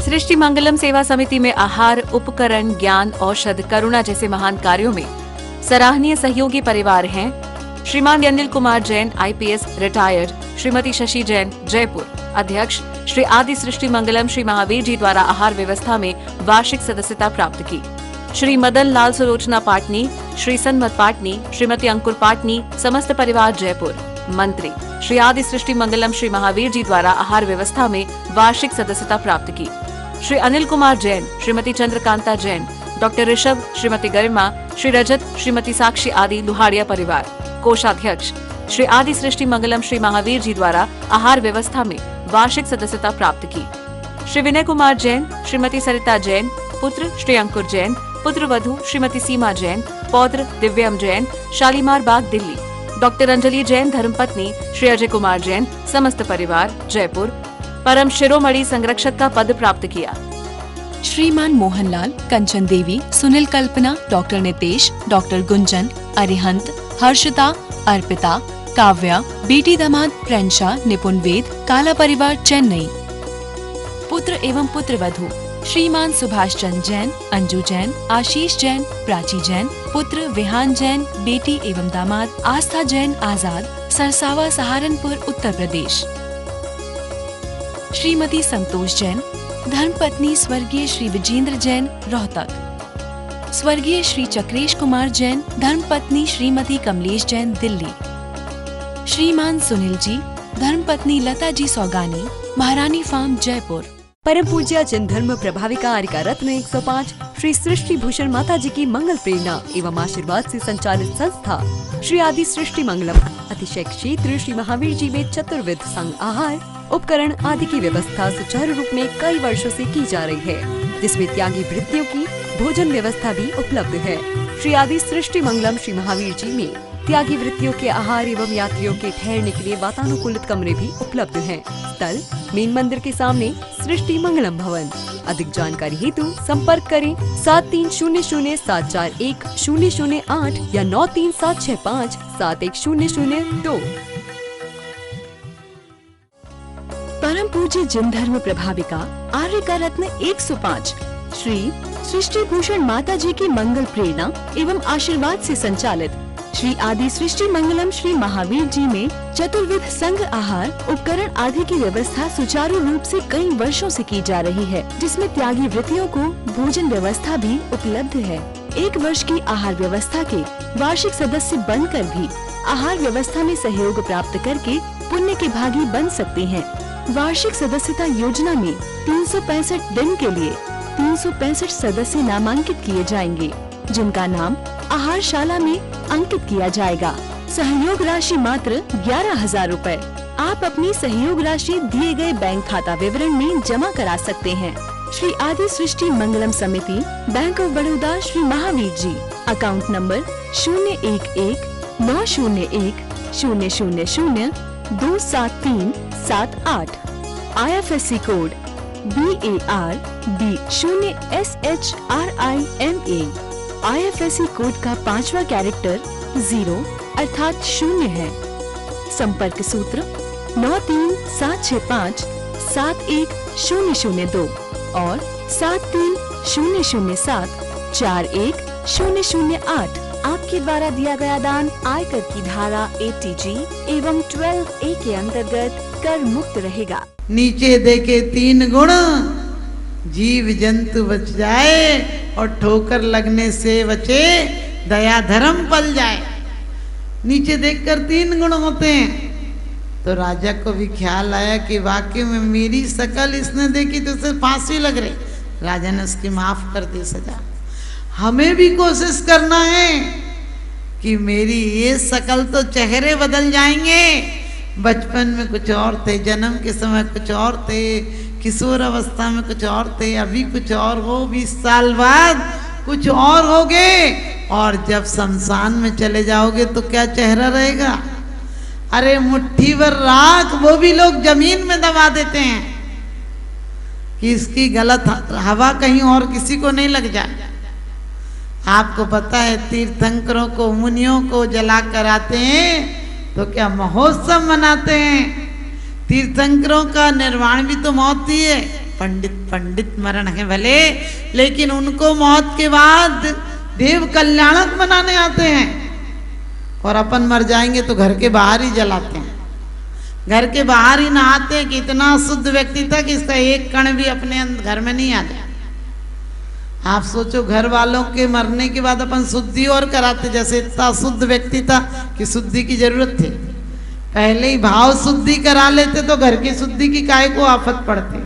सृष्टि मंगलम सेवा समिति में आहार, उपकरण, ज्ञान, औषध, करुणा जैसे महान कार्यों में सराहनीय सहयोगी परिवार हैं श्रीमान अनिल कुमार जैन, IPS रिटायर्ड, श्रीमती शशि जैन, जयपुर। अध्यक्ष श्री आदि सृष्टि मंगलम श्री महावीर जी द्वारा आहार व्यवस्था में वार्षिक सदस्यता प्राप्त की। श्री मदन लाल सुलोचना पाटनी, श्री सन्मत पाटनी, श्रीमती अंकुर पाटनी, समस्त परिवार जयपुर। मंत्री श्री आदि सृष्टि मंगलम श्री महावीर जी द्वारा आहार व्यवस्था में वार्षिक सदस्यता प्राप्त की। श्री अनिल कुमार जैन, श्रीमती चंद्रकांता जैन, डॉक्टर ऋषभ, श्रीमती गरिमा, श्री रजत, श्रीमती साक्षी आदि लुहाड़िया परिवार। कोषाध्यक्ष श्री आदि सृष्टि मंगलम श्री महावीर जी द्वारा आहार व्यवस्था में वार्षिक सदस्यता प्राप्त की। श्री विनय कुमार जैन, श्रीमती सरिता जैन, पुत्र श्री अंकुर जैन, पुत्र वधू श्रीमती सीमा जैन, पौत्र दिव्यम जैन, शालीमार बाग दिल्ली। डॉक्टर अंजलि जैन, धर्मपत्नी श्री अजय कुमार जैन, समस्त परिवार जयपुर। परम शिरोमणि संरक्षक का पद प्राप्त किया। श्रीमान मोहनलाल, कंचन देवी, सुनील कल्पना, डॉक्टर नितेश, डॉक्टर गुंजन, अरिहंत, हर्षिता, अर्पिता, काव्या, बेटी दामाद प्रेंशा, निपुण वेद, काला परिवार चेन्नई। पुत्र एवं पुत्र वधू श्रीमान सुभाष चंद्र जैन, अंजू जैन, आशीष जैन, प्राची जैन, पुत्र विहान जैन, बेटी एवं दामाद आस्था जैन आजाद, सरसावा, सहारनपुर, उत्तर प्रदेश। श्रीमती संतोष जैन, धर्मपत्नी स्वर्गीय श्री विजेंद्र जैन, रोहतक। स्वर्गीय श्री चक्रेश कुमार जैन, धर्मपत्नी श्रीमती कमलेश जैन, दिल्ली। श्रीमान सुनील जी, धर्मपत्नी लता जी सौगानी, महारानी फार्म, जयपुर। परम पूज्य जन धर्म प्रभाविका आरिका रत्न 105 श्री सृष्टि भूषण माता जी की मंगल प्रेरणा एवं आशीर्वाद से संचालित संस्था श्री आदि सृष्टि मंगलम अतिशय क्षेत्र श्री महावीर जी में चतुर्विध संघ आहार, उपकरण आदि की व्यवस्था सुचारू रूप में कई वर्षों से की जा रही है, जिसमें त्यागी वृत्तियों की भोजन व्यवस्था भी उपलब्ध है। श्री आदि सृष्टि मंगलम श्री महावीर जी में त्यागी वृत्तियों के आहार एवं यात्रियों के ठहरने के लिए वातानुकूलित कमरे भी उपलब्ध हैं। स्थल मेन मंदिर के सामने सृष्टि मंगलम भवन। अधिक जानकारी हेतु संपर्क करें 7300741008 या 9376571002। परम पूज्य जन धर्म प्रभाविका आर्यका रत्न 105 श्री सृष्टि भूषण माता जी की मंगल प्रेरणा एवं आशीर्वाद से संचालित श्री आदि सृष्टि मंगलम श्री महावीर जी में चतुर्विध संघ आहार, उपकरण आदि की व्यवस्था सुचारू रूप से कई वर्षों से की जा रही है, जिसमें त्यागी वृत्तियों को भोजन व्यवस्था भी उपलब्ध है। 1 वर्ष की आहार व्यवस्था के वार्षिक सदस्य बनकर भी आहार व्यवस्था में सहयोग प्राप्त करके पुण्य के भागी बन सकते हैं। वार्षिक सदस्यता योजना में 365 दिन के लिए 365 सदस्य नामांकित किए जाएंगे, जिनका नाम आहारशाला में अंकित किया जाएगा। सहयोग राशि मात्र 11,000 रूपए। आप अपनी सहयोग राशि दिए गए बैंक खाता विवरण में जमा करा सकते हैं। श्री आदि Srishti Mangalam Samiti, Bank of Baroda, Shri Mahavir ji. Account number 011-901-000-27378। IFSC code BARB0SHRIMA। IFSC code का 5वां कैरेक्टर 0 अर्थात 0 है। संपर्क सूत्र 9376571002 और 7300741008। आपके द्वारा दिया गया दान आयकर की धारा 80G एवं 12A के अंतर्गत कर मुक्त रहेगा। नीचे देखे 3 गुण, जीव जंतु बच जाए और ठोकर लगने से बचे, दया धर्म पल जाए। नीचे देखकर 3 गुण होते हैं। तो राजा को भी ख्याल आया कि वाकई में मेरी शकल इसने देखी तो उसे फांसी लग रही। राजा ने उसकी माफ कर दी सजा। हमें भी कोशिश करना है कि मेरी ये शकल तो चेहरे बदल जाएंगे। बचपन में कुछ और थे, जन्म के समय कुछ और थे, किशोर अवस्था में कुछ और थे, अभी कुछ और हो, 20 साल बाद कुछ और होगे, और जब शमशान में चले जाओगे तो क्या चेहरा रहेगा। अरे मुट्ठी भर राख वो भी लोग जमीन में दबा देते हैं कि इसकी गलत हवा कहीं और किसी को नहीं लग जाए। आपको पता है तीर्थंकरों को, मुनियों को जला कर आते हैं तो क्या महोत्सव मनाते हैं। तीर्थंकरों का निर्वाण भी तो मौत ही है। पंडित मरण है भले, लेकिन उनको मौत के बाद देव कल्याणक बनाने आते हैं। और अपन मर जाएंगे तो घर के बाहर ही जलाते हैं, घर के बाहर ही नहाते हैं कि इतना शुद्ध व्यक्ति था कि इसका एक कण भी अपने घर में नहीं आ जाए। आप सोचो, घर वालों के मरने के बाद अपन शुद्धि और कराते, जैसे इतना शुद्ध व्यक्ति था कि शुद्धि की जरूरत थी। पहले ही भाव शुद्धि करा लेते तो घर की शुद्धि की काहे को आफत पड़ती।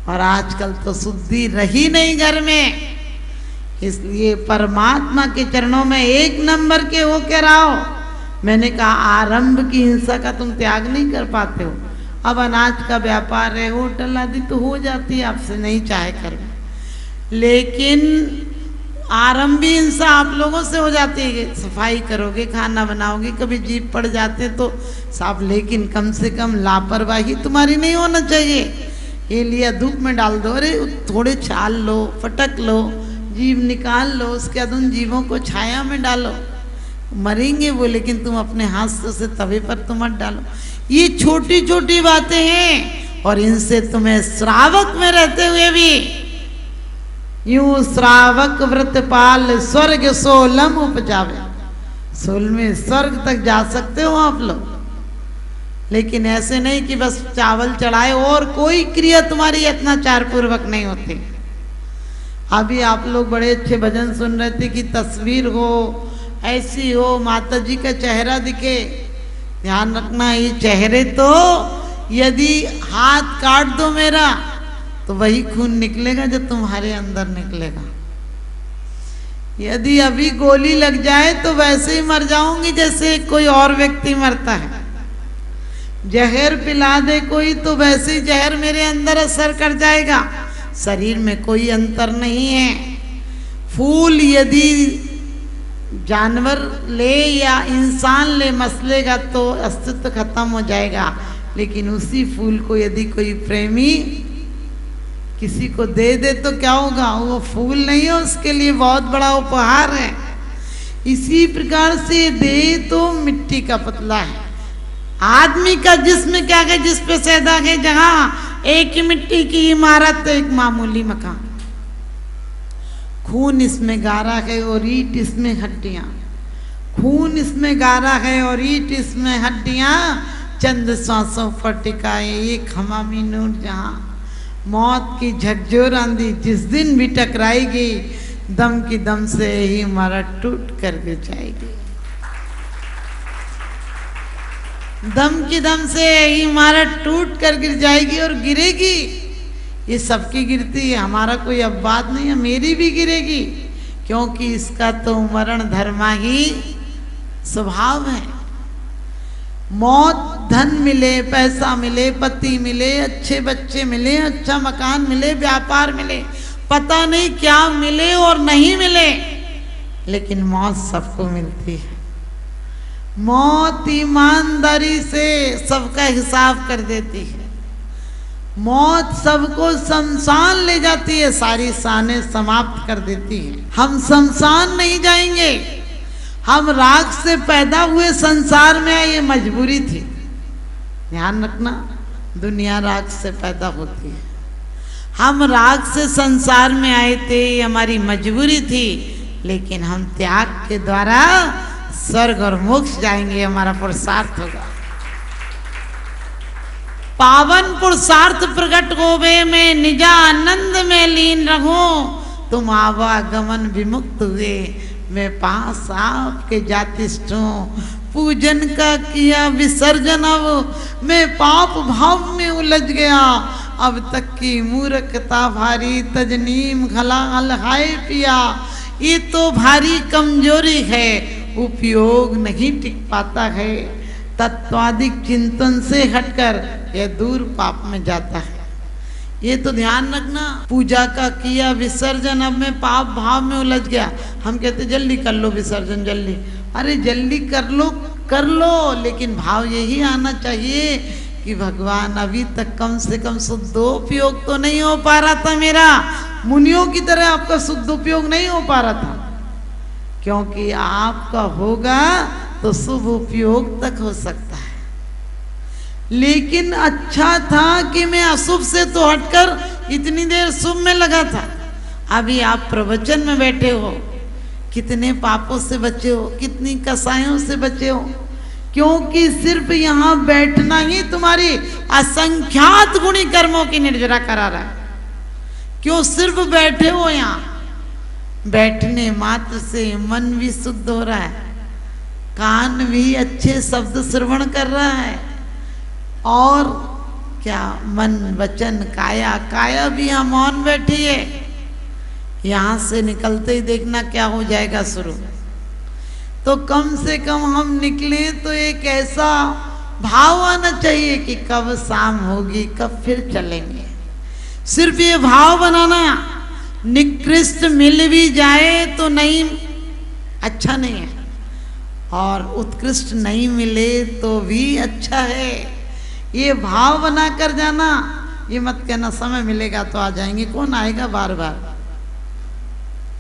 और आजकल तो शुद्धि रही नहीं घर में, इसलिए परमात्मा के चरणों में एक नंबर के हो के रहो। मैंने कहा आरंभ की हिंसा का तुम त्याग नहीं कर पाते हो। अब अनाज का व्यापार है, होटल आदि तो हो जाती है, आपसे नहीं चाहे कर, लेकिन आरंभी हिंसा आप लोगों से हो जाती है। सफाई करोगे, खाना बनाओगे, कभी जीप पड़ जाते तो साफ, लेकिन कम से कम लापरवाही तुम्हारी नहीं होना चाहिए। ये लिया धूप में डाल दो, अरे थोड़े छाल लो, फटक लो, जीव निकाल लो, उसके बाद उन जीवों को छाया में डालो। मरेंगे वो, लेकिन तुम अपने हाथ से तवे पर तो मत डालो। ये छोटी छोटी बातें हैं, और इनसे तुम्हें श्रावक में रहते हुए भी यूं श्रावक व्रतपाल स्वर्ग सोलम उपजावे। सोल में स्वर्ग तक जा सकते हो आप लोग, लेकिन ऐसे नहीं कि बस चावल चढ़ाए और कोई क्रिया तुम्हारी अत्याचार पूर्वक नहीं होती। अभी आप लोग बड़े अच्छे भजन सुन रहे थे कि तस्वीर हो, ऐसी हो, माता जी का चेहरा दिखे। ध्यान रखना, ये चेहरे तो यदि हाथ काट दो मेरा तो वही खून निकलेगा जो तुम्हारे अंदर निकलेगा। यदि अभी गोली लग जाए तो वैसे ही मर जाऊंगी जैसे कोई और व्यक्ति मरता है। जहर पिला दे कोई तो वैसे ही जहर मेरे अंदर असर कर जाएगा। शरीर में कोई अंतर नहीं है। फूल यदि जानवर ले या इंसान ले मसलेगा तो अस्तित्व खत्म हो जाएगा, लेकिन उसी फूल को यदि कोई प्रेमी किसी को दे दे तो क्या होगा? वो फूल नहीं है, उसके लिए बहुत बड़ा उपहार है। इसी प्रकार से देह तो मिट्टी का पुतला है। आदमी का जिस्म क्या है, जिस पे सैदा है, जहां एक ही मिट्टी की इमारत, एक मामूली मकान। खून इसमें गारा है और ईंट इसमें हड्डियां। खून इसमें गारा है और ईंट इसमें हड्डियां। चंद सांसों पर टिकाए एक हमामी नूर जहां। मौत की झकझोर आंधी जिस दिन भी टकराएगी, दम की दम से ही हमारा टूट कर गिर जाएगी। दम की दम से ही हमारा टूट कर गिर जाएगी और गिरेगी। ये सबकी गिरती है, हमारा कोई अपवाद नहीं है, मेरी भी गिरेगी, क्योंकि इसका तो मरण धर्मा ही स्वभाव है। मौत धन मिले, पैसा मिले, पति मिले, अच्छे बच्चे मिले, अच्छा मकान मिले, व्यापार मिले, पता नहीं क्या मिले और नहीं मिले, लेकिन मौत सबको मिलती है। मौत ईमानदारी से सबका हिसाब कर देती है। मौत सबको शमशान ले जाती है, सारी शानें समाप्त कर देती है। हम शमशान नहीं जाएंगे, हम राख से पैदा हुए संसार में, ये मजबूरी थी। ध्यान रखना, दुनिया राख से पैदा होती है, हम राख से संसार में आए थे, ये हमारी मजबूरी थी, लेकिन हम त्याग के द्वारा स्वर्ग और मोक्ष जाएंगे, हमारा पुरुषार्थ होगा। पावन पुरुषार्थ प्रकट होवे, मैं निजा आनंद में लीन रहूं। तुम आवागमन विमुक्त हुए, मैं पास आपके जातिष्ठ हूं। पूजन का किया विसर्जन, अब मैं पाप भाव में उलझ गया। अब तक की मूर्खता भारी, तजनीम घलाल हाय पिया। ये तो भारी कमजोरी है, उपयोग नहीं टिक पाता है। तत्वादिक चिंतन से हटकर यह दूर पाप में जाता है। ये तो ध्यान रखना। पूजा का किया विसर्जन, अब मैं पाप भाव में उलझ गया। हम कहते जल्दी कर लो विसर्जन, जल्दी। अरे जल्दी कर लो, लेकिन भाव यही आना चाहिए कि भगवान अभी तक कम से कम शुद्धोपयोग तो नहीं हो पा रहा था मेरा। मुनियों की तरह आपका शुद्धोपयोग नहीं हो पा रहा था, क्योंकि आपका होगा तो शुभ उपयोग तक हो सकता है। लेकिन अच्छा था कि मैं अशुभ से तो हटकर इतनी देर शुभ में लगा था। अभी आप प्रवचन में बैठे हो, कितने पापों से बचे हो, कितनी कसायों से बचे हो, क्योंकि सिर्फ यहाँ बैठना ही तुम्हारी असंख्यात गुणी कर्मों की निर्जरा करा रहा है। क्यों सिर्फ बैठे हो? यहाँ बैठने मात्र से मन भी शुद्ध हो रहा है, कान भी अच्छे शब्द श्रवण कर रहा है, और क्या मन वचन काया, काया भी यहाँ मौन बैठी है। यहाँ से निकलते ही देखना क्या हो जाएगा शुरू। तो कम से कम हम निकले तो एक ऐसा भाव आना चाहिए कि कब शाम होगी, कब फिर चलेंगे। सिर्फ ये भाव बनाना, निकृष्ट मिल भी जाए तो नहीं, अच्छा नहीं है, और उत्कृष्ट नहीं मिले तो भी अच्छा है। ये भाव बना कर जाना। ये मत कहना समय मिलेगा तो आ जाएंगे, कौन आएगा बार बार।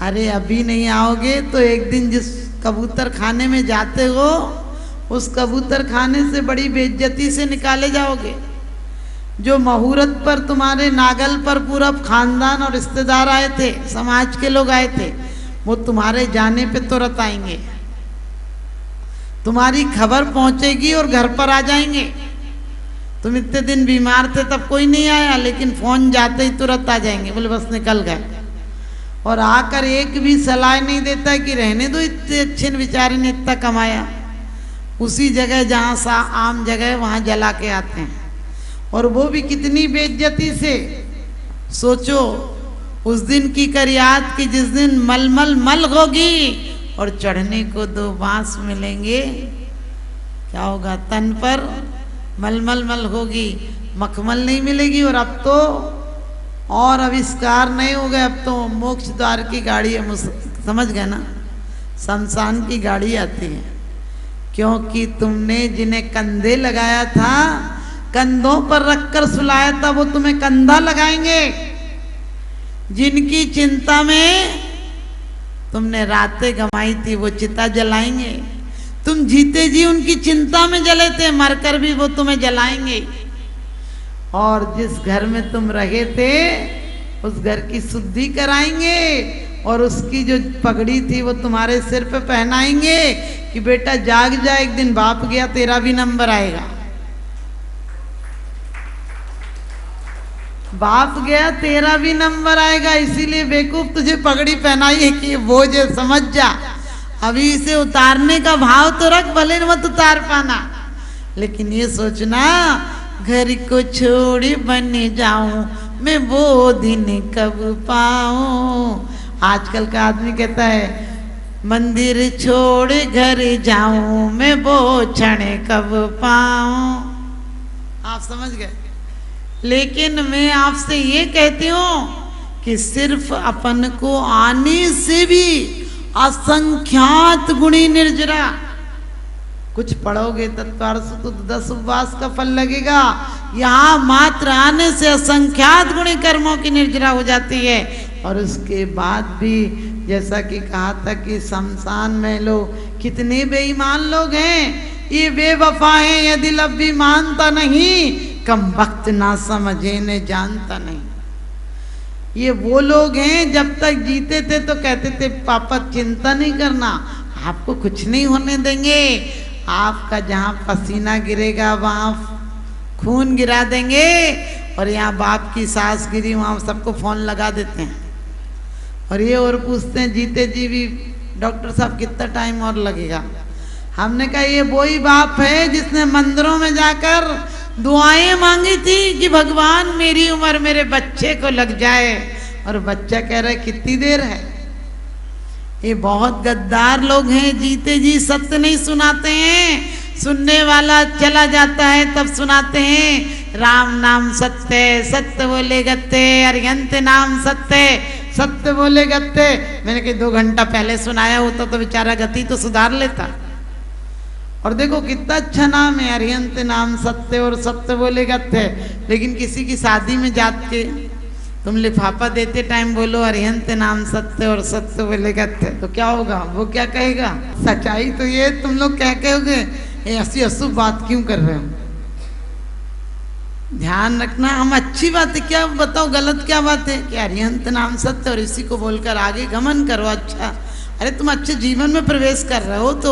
अरे अभी नहीं आओगे तो एक दिन जिस कबूतर खाने में जाते हो, उस कबूतर खाने से बड़ी बेइज्जती से निकाले जाओगे। जो मुहूर्त पर तुम्हारे नागल पर पूरा खानदान और रिश्तेदार आए थे, समाज के लोग आए थे, वो तुम्हारे जाने पे तुरंत आएंगे, तुम्हारी खबर पहुंचेगी और घर पर आ जाएंगे। तुम इतने दिन बीमार थे तब कोई नहीं आया, लेकिन फोन जाते ही तुरंत आ जाएंगे, बोले बस निकल गए। और आकर एक भी सलाह नहीं देता कि रहने दो, इतने अच्छे बेचारे ने इतना कमाया। उसी जगह जहाँ सा आम जगह वहाँ जला के आते हैं, और वो भी कितनी बेइज्जती से। सोचो उस दिन की कर याद कि जिस दिन मलमल मल होगी और चढ़ने को 2 बांस मिलेंगे, क्या होगा? तन पर मलमल मल होगी, मखमल नहीं मिलेगी। और अब तो और आविष्कार नहीं हो गए, अब तो मोक्ष द्वार की गाड़ी है, समझ गए ना, शमशान की गाड़ी आती है। क्योंकि तुमने जिन्हें कंधे लगाया था, कंधों पर रखकर सुलाया था, वो तुम्हें कंधा लगाएंगे। जिनकी चिंता में तुमने रातें गंवाई थी, वो चिता जलाएंगे। तुम जीते जी उनकी चिंता में जले थे, मरकर भी वो तुम्हें जलाएंगे। और जिस घर में तुम रहे थे, उस घर की शुद्धि कराएंगे, और उसकी जो पगड़ी थी वो तुम्हारे सिर पे पहनाएंगे कि बेटा जाग जा, एक दिन बाप गया तेरा भी नंबर आएगा। बाप गया तेरा भी नंबर आएगा, इसीलिए बेवकूफ तुझे पगड़ी पहनाई है कि वो जो समझ जा। अभी इसे उतारने का भाव तो रख, भले मत उतार पाना, लेकिन ये सोचना घर को छोड़ बन जाऊं मैं, वो दिन कब पाऊं। आजकल का आदमी कहता है मंदिर छोड़ घर जाऊं मैं, वो क्षण कब पाऊं। आप समझ गए। लेकिन मैं आपसे ये कहती हूं कि सिर्फ अपन को आने से भी असंख्यात गुणी निर्जरा। कुछ पढ़ोगे तत्वार्थ तो 10 उपवास का फल लगेगा। यहाँ मात्र आने से असंख्यात गुणी कर्मों की निर्जरा हो जाती है। और उसके बाद भी जैसा कि कहा था कि शमशान में लोग कितने बेईमान लोग हैं, ये बेवफा हैं, ये दिल अब भी मानता नहीं, कम वक्त ना समझे न जानता नहीं। ये वो लोग हैं जब तक जीते थे तो कहते थे पापा चिंता नहीं करना, आपको कुछ नहीं होने देंगे, आपका जहाँ पसीना गिरेगा वहाँ खून गिरा देंगे, और यहाँ बाप की सांस गिरी वहाँ सबको फोन लगा देते हैं। और ये और पूछते हैं जीते जी भी डॉक्टर साहब कितना टाइम और लगेगा। हमने कहा ये वही बाप है जिसने मंदिरों में जाकर दुआएं मांगी थी कि भगवान मेरी उम्र मेरे बच्चे को लग जाए, और बच्चा कह रहा है कितनी देर है। ये बहुत गद्दार लोग हैं, जीते जी सत्य नहीं सुनाते हैं, सुनने वाला चला जाता है तब सुनाते हैं राम नाम सत्य, सत्य बोले गत्ते, अरिहंत नाम सत्य, सत्य बोले गत्ते। मैंने कहा 2 घंटा पहले सुनाया होता तो बेचारा गति तो सुधार लेता। और देखो कितना अच्छा नाम है, अरिहंत नाम सत्य और सत्य बोले गत्ते। लेकिन किसी की शादी में जात के तुम लिफाफा देते टाइम बोलो अरिहंत नाम सत्य और सत्य बोले गत्ते, तो क्या होगा? वो क्या कहेगा? सच्चाई तो ये तुम लोग क्या कहोगे, ऐसी अशुभ बात क्यों कर रहे हो? ध्यान रखना। हम अच्छी बात है क्या बताओ, गलत क्या बात है कि अरिहंत नाम सत्य और इसी को बोलकर आगे गमन करो। अच्छा, अरे तुम अच्छे जीवन में प्रवेश कर रहे हो तो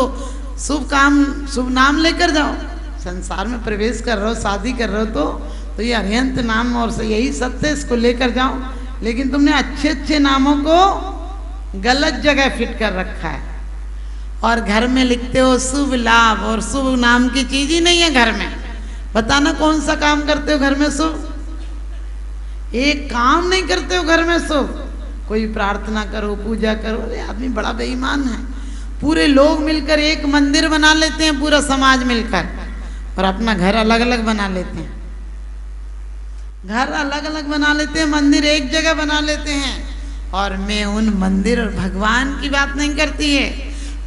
शुभ काम शुभ नाम लेकर जाओ। संसार में प्रवेश कर रहे हो, शादी कर रहे हो तो ये अरिहंत नाम और यही सत्य, इसको लेकर जाओ। लेकिन तुमने अच्छे अच्छे नामों को गलत जगह फिट कर रखा है और घर में लिखते हो शुभ लाभ, और शुभ नाम की चीज ही नहीं है घर में। बताना कौन सा काम करते हो घर में शुभ? एक काम नहीं करते हो घर में शुभ। कोई प्रार्थना करो, पूजा करो। अरे आदमी बड़ा बेईमान है। पूरे लोग मिलकर एक मंदिर बना लेते हैं, पूरा समाज मिलकर, और अपना घर अलग अलग बना लेते हैं। घर अलग अलग बना लेते हैं, मंदिर एक जगह बना लेते हैं। और मैं उन मंदिर और भगवान की बात नहीं करती है।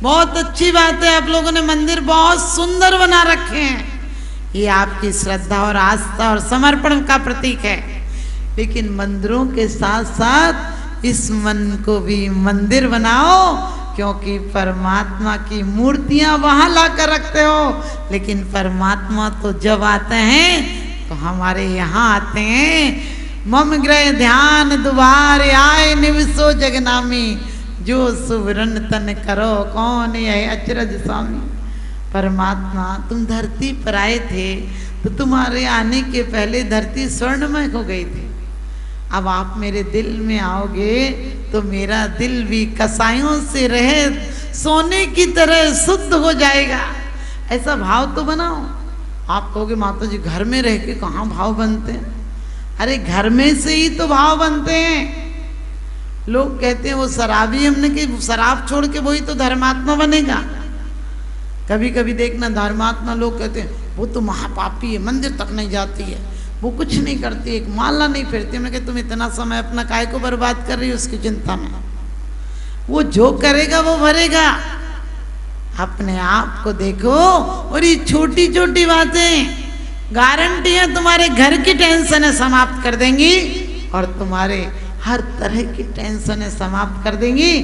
बहुत अच्छी बात है, आप लोगों ने मंदिर बहुत सुंदर बना रखे हैं, ये आपकी श्रद्धा और आस्था और समर्पण का प्रतीक है। लेकिन मंदिरों के साथ साथ इस मन को भी मंदिर बनाओ, क्योंकि परमात्मा की मूर्तियां वहां लाकर रखते हो, लेकिन परमात्मा तो जब आते हैं तो हमारे यहाँ आते हैं। मम ग्रह ध्यान दुबार आए निवसो जगनामी, जो सुवर्ण तन करो कौन है अचरज स्वामी। परमात्मा तुम धरती पर आए थे तो तुम्हारे आने के पहले धरती स्वर्णमय हो गई थी। अब आप मेरे दिल में आओगे तो मेरा दिल भी कसायों से रहे सोने की तरह शुद्ध हो जाएगा। ऐसा भाव तो बनाओ। आप कहोगे माता जी घर में रह के कहाँ भाव बनते हैं? अरे घर में से ही तो भाव बनते हैं। लोग कहते हैं वो शराबी, हमने कि शराब छोड़ के वही तो धर्मात्मा बनेगा। कभी कभी देखना धर्मात्मा लोग कहते हैं वो तो महापापी है, मंदिर तक नहीं जाती है, वो कुछ नहीं करती, एक माला नहीं फेरती। हमने कहा तुम इतना समय अपना काय को बर्बाद कर रही हो उसकी चिंता में। वो जो करेगा वो भरेगा। अपने आप को देखो। और ये छोटी छोटी बातें गारंटी है तुम्हारे घर की टेंशनें समाप्त कर देंगी और तुम्हारे हर तरह की टेंशनें समाप्त कर देंगी।